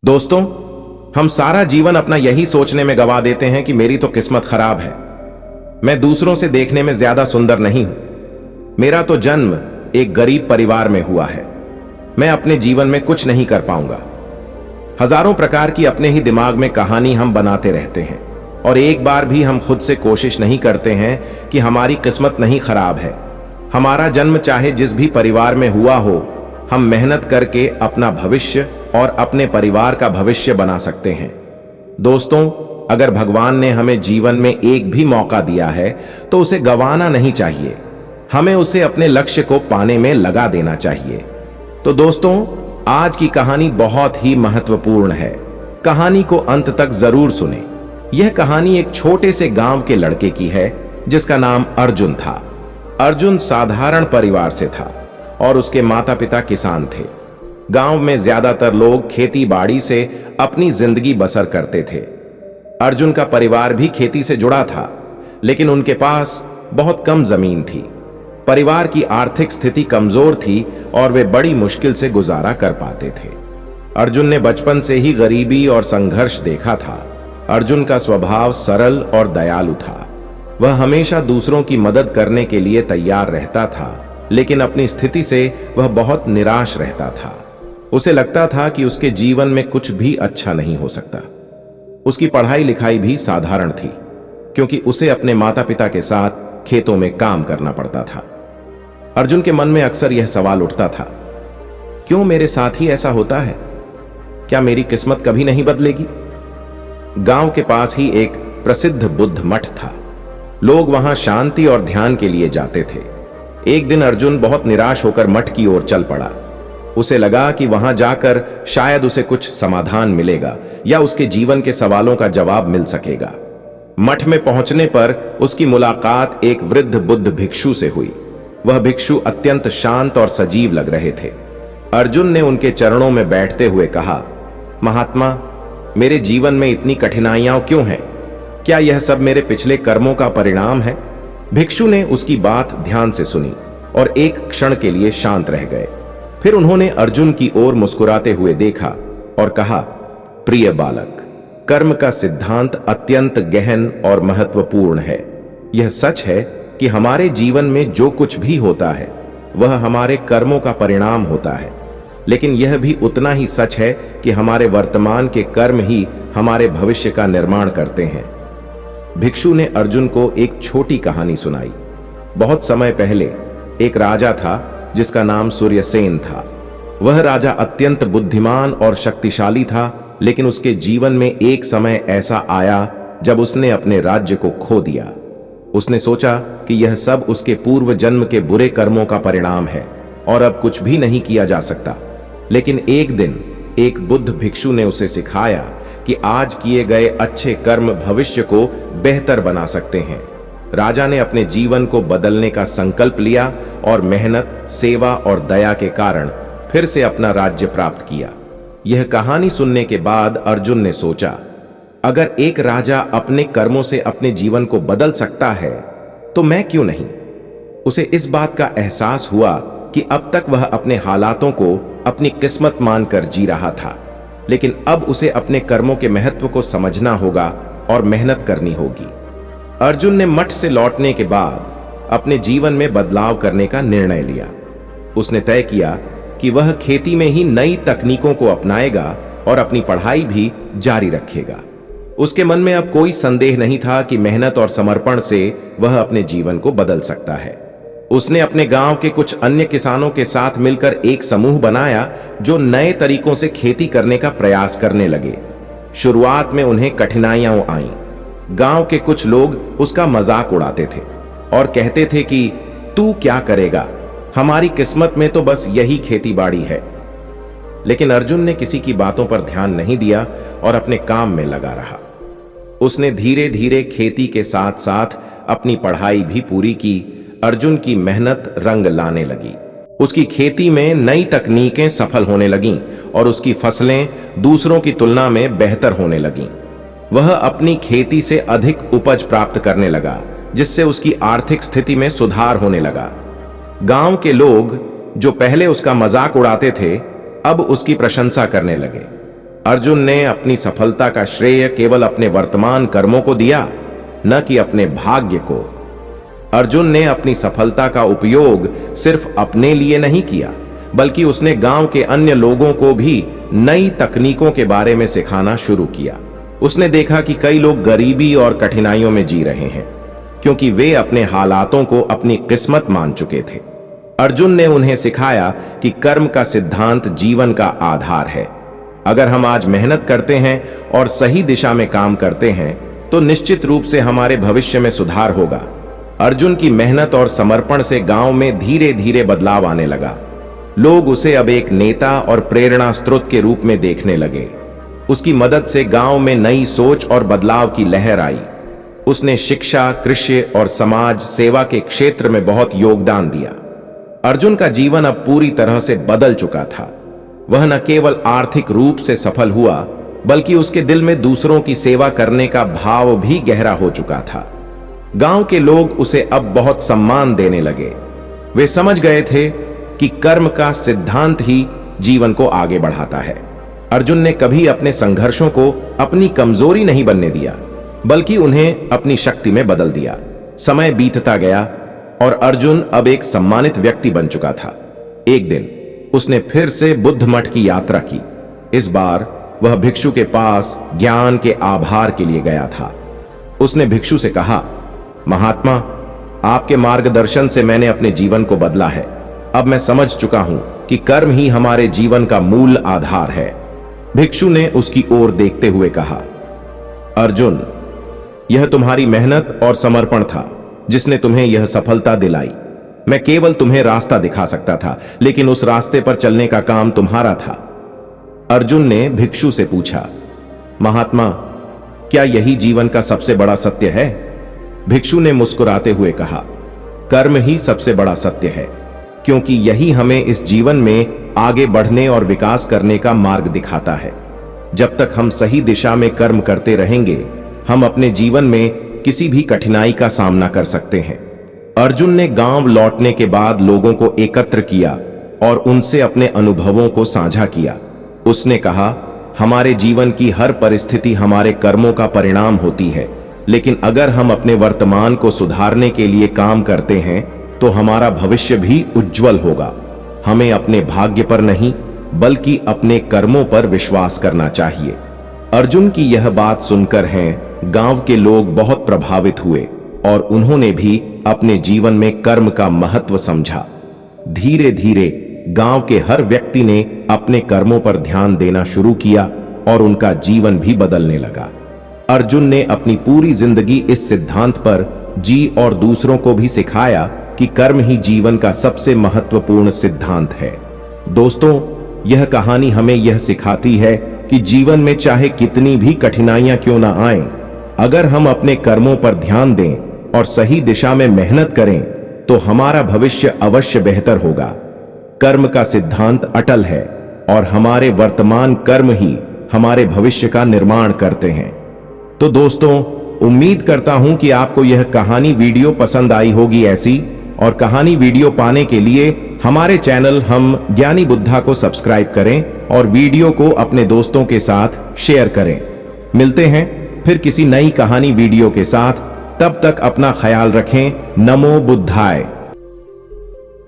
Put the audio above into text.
दोस्तों, हम सारा जीवन अपना यही सोचने में गवा देते हैं कि मेरी तो किस्मत खराब है, मैं दूसरों से देखने में ज्यादा सुंदर नहीं हूं, मेरा तो जन्म एक गरीब परिवार में हुआ है, मैं अपने जीवन में कुछ नहीं कर पाऊंगा। हजारों प्रकार की अपने ही दिमाग में कहानी हम बनाते रहते हैं और एक बार भी हम खुद से कोशिश नहीं करते हैं कि हमारी किस्मत नहीं खराब है। हमारा जन्म चाहे जिस भी परिवार में हुआ हो, हम मेहनत करके अपना भविष्य और अपने परिवार का भविष्य बना सकते हैं। दोस्तों, अगर भगवान ने हमें जीवन में एक भी मौका दिया है तो उसे गंवाना नहीं चाहिए, हमें उसे अपने लक्ष्य को पाने में लगा देना चाहिए। तो दोस्तों, आज की कहानी बहुत ही महत्वपूर्ण है, कहानी को अंत तक जरूर सुने। यह कहानी एक छोटे से गांव के लड़के की है जिसका नाम अर्जुन था। अर्जुन साधारण परिवार से था और उसके माता पिता किसान थे। गांव में ज्यादातर लोग खेती बाड़ी से अपनी जिंदगी बसर करते थे। अर्जुन का परिवार भी खेती से जुड़ा था, लेकिन उनके पास बहुत कम जमीन थी। परिवार की आर्थिक स्थिति कमजोर थी और वे बड़ी मुश्किल से गुजारा कर पाते थे। अर्जुन ने बचपन से ही गरीबी और संघर्ष देखा था। अर्जुन का स्वभाव सरल और दयालु था। वह हमेशा दूसरों की मदद करने के लिए तैयार रहता था, लेकिन अपनी स्थिति से वह बहुत निराश रहता था। उसे लगता था कि उसके जीवन में कुछ भी अच्छा नहीं हो सकता। उसकी पढ़ाई लिखाई भी साधारण थी, क्योंकि उसे अपने माता पिता के साथ खेतों में काम करना पड़ता था। अर्जुन के मन में अक्सर यह सवाल उठता था, क्यों मेरे साथ ही ऐसा होता है? क्या मेरी किस्मत कभी नहीं बदलेगी? गांव के पास ही एक प्रसिद्ध बुद्ध मठ था। लोग वहां शांति और ध्यान के लिए जाते थे। एक दिन अर्जुन बहुत निराश होकर मठ की ओर चल पड़ा। उसे लगा कि वहां जाकर शायद उसे कुछ समाधान मिलेगा या उसके जीवन के सवालों का जवाब मिल सकेगा। मठ में पहुंचने पर उसकी मुलाकात एक वृद्ध बुद्ध भिक्षु से हुई। वह भिक्षु अत्यंत शांत और सजीव लग रहे थे। अर्जुन ने उनके चरणों में बैठते हुए कहा, महात्मा, मेरे जीवन में इतनी कठिनाइयां क्यों हैं? क्या यह सब मेरे पिछले कर्मों का परिणाम है? भिक्षु ने उसकी बात ध्यान से सुनी और एक क्षण के लिए शांत रह गए। फिर उन्होंने अर्जुन की ओर मुस्कुराते हुए देखा और कहा, प्रिय बालक, कर्म का सिद्धांत अत्यंत गहन और महत्वपूर्ण है। यह सच है कि हमारे जीवन में जो कुछ भी होता है वह हमारे कर्मों का परिणाम होता है, लेकिन यह भी उतना ही सच है कि हमारे वर्तमान के कर्म ही हमारे भविष्य का निर्माण करते हैं। भिक्षु ने अर्जुन को एक छोटी कहानी सुनाई। बहुत समय पहले एक राजा था जिसका नाम सूर्यसेन था। वह राजा अत्यंत बुद्धिमान और शक्तिशाली था, लेकिन उसके जीवन में एक समय ऐसा आया जब उसने अपने राज्य को खो दिया। उसने सोचा कि यह सब उसके पूर्व जन्म के बुरे कर्मों का परिणाम है और अब कुछ भी नहीं किया जा सकता। लेकिन एक दिन एक बुद्ध भिक्षु ने उसे सिखाया कि आज किए गए अच्छे कर्म भविष्य को बेहतर बना सकते हैं। राजा ने अपने जीवन को बदलने का संकल्प लिया और मेहनत, सेवा और दया के कारण फिर से अपना राज्य प्राप्त किया। यह कहानी सुनने के बाद अर्जुन ने सोचा, अगर एक राजा अपने कर्मों से अपने जीवन को बदल सकता है तो मैं क्यों नहीं? उसे इस बात का एहसास हुआ कि अब तक वह अपने हालातों को अपनी किस्मत मानकर जी रहा था, लेकिन अब उसे अपने कर्मों के महत्व को समझना होगा और मेहनत करनी होगी। अर्जुन ने मठ से लौटने के बाद अपने जीवन में बदलाव करने का निर्णय लिया। उसने तय किया कि वह खेती में ही नई तकनीकों को अपनाएगा और अपनी पढ़ाई भी जारी रखेगा। उसके मन में अब कोई संदेह नहीं था कि मेहनत और समर्पण से वह अपने जीवन को बदल सकता है। उसने अपने गांव के कुछ अन्य किसानों के साथ मिलकर एक समूह बनाया जो नए तरीकों से खेती करने का प्रयास करने लगे। शुरुआत में उन्हें कठिनाइयां आईं। गांव के कुछ लोग उसका मजाक उड़ाते थे और कहते थे कि तू क्या करेगा, हमारी किस्मत में तो बस यही खेती बाड़ी है। लेकिन अर्जुन ने किसी की बातों पर ध्यान नहीं दिया और अपने काम में लगा रहा। उसने धीरे धीरे खेती के साथ साथ अपनी पढ़ाई भी पूरी की। अर्जुन की मेहनत रंग लाने लगी। उसकी खेती में नई तकनीकें सफल होने लगीं और उसकी फसलें दूसरों की तुलना में बेहतर होने लगीं। वह अपनी खेती से अधिक उपज प्राप्त करने लगा, जिससे उसकी आर्थिक स्थिति में सुधार होने लगा। गांव के लोग जो पहले उसका मजाक उड़ाते थे, अब उसकी प्रशंसा करने लगे। अर्जुन ने अपनी सफलता का श्रेय केवल अपने वर्तमान कर्मों को दिया, न कि अपने भाग्य को। अर्जुन ने अपनी सफलता का उपयोग सिर्फ अपने लिए नहीं किया, बल्कि उसने गांव के अन्य लोगों को भी नई तकनीकों के बारे में सिखाना शुरू किया। उसने देखा कि कई लोग गरीबी और कठिनाइयों में जी रहे हैं, क्योंकि वे अपने हालातों को अपनी किस्मत मान चुके थे। अर्जुन ने उन्हें सिखाया कि कर्म का सिद्धांत जीवन का आधार है। अगर हम आज मेहनत करते हैं और सही दिशा में काम करते हैं, तो निश्चित रूप से हमारे भविष्य में सुधार होगा। अर्जुन की मेहनत और समर्पण से गांव में धीरे धीरे बदलाव आने लगा। लोग उसे अब एक नेता और प्रेरणा स्रोत के रूप में देखने लगे। उसकी मदद से गांव में नई सोच और बदलाव की लहर आई। उसने शिक्षा, कृषि और समाज सेवा के क्षेत्र में बहुत योगदान दिया। अर्जुन का जीवन अब पूरी तरह से बदल चुका था। वह न केवल आर्थिक रूप से सफल हुआ, बल्कि उसके दिल में दूसरों की सेवा करने का भाव भी गहरा हो चुका था। गांव के लोग उसे अब बहुत सम्मान देने लगे। वे समझ गए थे कि कर्म का सिद्धांत ही जीवन को आगे बढ़ाता है। अर्जुन ने कभी अपने संघर्षों को अपनी कमजोरी नहीं बनने दिया, बल्कि उन्हें अपनी शक्ति में बदल दिया। समय बीतता गया और अर्जुन अब एक सम्मानित व्यक्ति बन चुका था। एक दिन उसने फिर से बुद्ध मठ की यात्रा की। इस बार वह भिक्षु के पास ज्ञान के आभार के लिए गया था। उसने भिक्षु से कहा, महात्मा, आपके मार्गदर्शन से मैंने अपने जीवन को बदला है। अब मैं समझ चुका हूं कि कर्म ही हमारे जीवन का मूल आधार है। भिक्षु ने उसकी ओर देखते हुए कहा, अर्जुन, यह तुम्हारी मेहनत और समर्पण था जिसने तुम्हें यह सफलता दिलाई। मैं केवल तुम्हें रास्ता दिखा सकता था, लेकिन उस रास्ते पर चलने का काम तुम्हारा था। अर्जुन ने भिक्षु से पूछा, महात्मा, क्या यही जीवन का सबसे बड़ा सत्य है? भिक्षु ने मुस्कुराते हुए कहा, कर्म ही सबसे बड़ा सत्य है, क्योंकि यही हमें इस जीवन में आगे बढ़ने और विकास करने का मार्ग दिखाता है। जब तक हम सही दिशा में कर्म करते रहेंगे, हम अपने जीवन में किसी भी कठिनाई का सामना कर सकते हैं। अर्जुन ने गांव लौटने के बाद लोगों को एकत्र किया और उनसे अपने अनुभवों को साझा किया। उसने कहा, हमारे जीवन की हर परिस्थिति हमारे कर्मों का परिणाम होती है, लेकिन अगर हम अपने वर्तमान को सुधारने के लिए काम करते हैं, तो हमारा भविष्य भी उज्जवल होगा। हमें अपने भाग्य पर नहीं, बल्कि अपने कर्मों पर विश्वास करना चाहिए। अर्जुन की यह बात सुनकर गांव के लोग बहुत प्रभावित हुए और उन्होंने भी अपने जीवन में कर्म का महत्व समझा। धीरे धीरे गांव के हर व्यक्ति ने अपने कर्मों पर ध्यान देना शुरू किया और उनका जीवन भी बदलने लगा। अर्जुन ने अपनी पूरी जिंदगी इस सिद्धांत पर जी और दूसरों को भी सिखाया कि कर्म ही जीवन का सबसे महत्वपूर्ण सिद्धांत है। दोस्तों, यह कहानी हमें यह सिखाती है कि जीवन में चाहे कितनी भी कठिनाइयां क्यों ना आएं, अगर हम अपने कर्मों पर ध्यान दें और सही दिशा में मेहनत करें, तो हमारा भविष्य अवश्य बेहतर होगा। कर्म का सिद्धांत अटल है और हमारे वर्तमान कर्म ही हमारे भविष्य का निर्माण करते हैं। तो दोस्तों, उम्मीद करता हूं कि आपको यह कहानी वीडियो पसंद आई होगी। ऐसी और कहानी वीडियो पाने के लिए हमारे चैनल हम ज्ञानी बुद्धा को सब्सक्राइब करें और वीडियो को अपने दोस्तों के साथ शेयर करें। मिलते हैं फिर किसी नई कहानी वीडियो के साथ। तब तक अपना ख्याल रखें। नमो बुद्धाय।